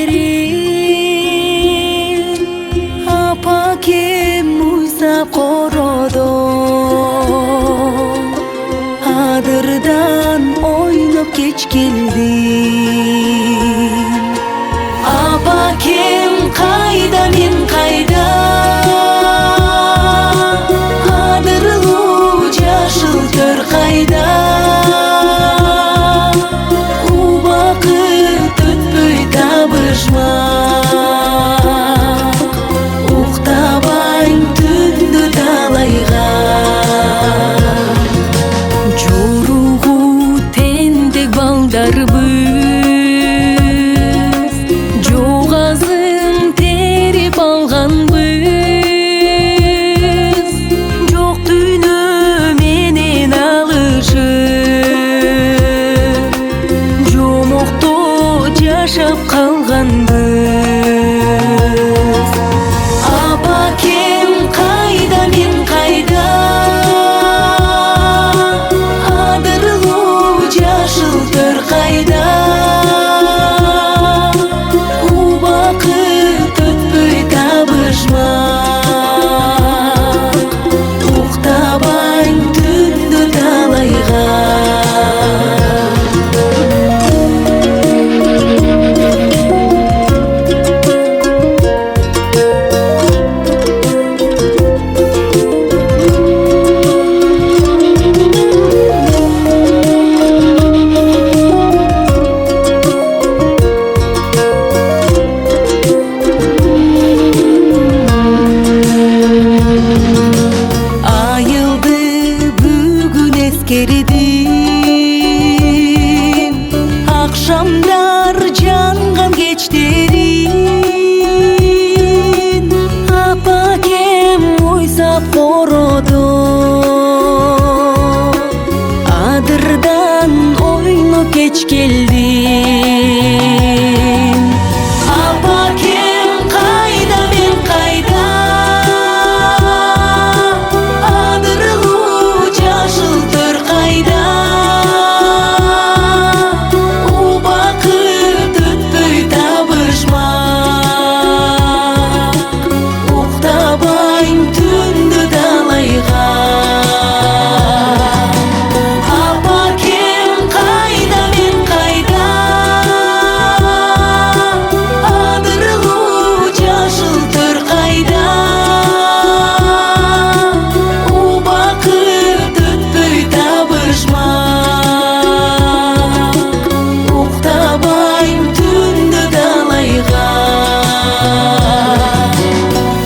кечтерин апакем уйсап кородо адырдан ойноп кеч келдим. Апакем кайда, мен кайда, адырлуу жашыл төр кайда, убакыт өтпөй табышмак, уктабайм түндү талайга. Жоругу тендек балдарбыз, жогазын терип алганбыз, жок дүйнө менен алышып, жомокто жашап калганбыз. Апакем кайда, мен кайда, адырлуу жашыл төр кайда, убакыт өтпөй табышмак, уктабайм түндү талайга. Айылды бүгүн эскердим, акшамдар жанган кечтерин апакем уйсап кородо адырдан ойноп кеч келдим. Апакем кайда, мен кайда, адырлуу жашыл төр кайда, убакыт өтпөй табышмак, уктабайм түндү талайга. Апакем кайда, мен кайда, адырлуу жашыл төр кайда, убакыт өтпөй табышмак, уктабайм түндү талайга.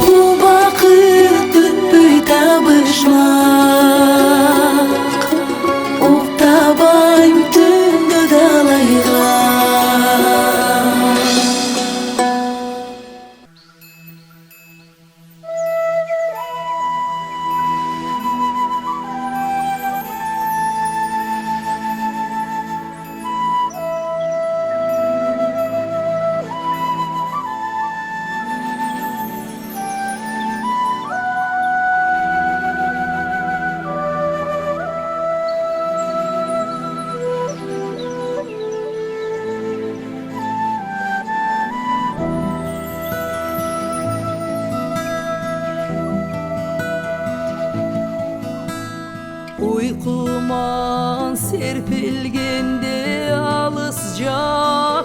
Убакыт өтпөй табышмак, уктабайм түндү талайга. Uykuman serpilgende alыс жан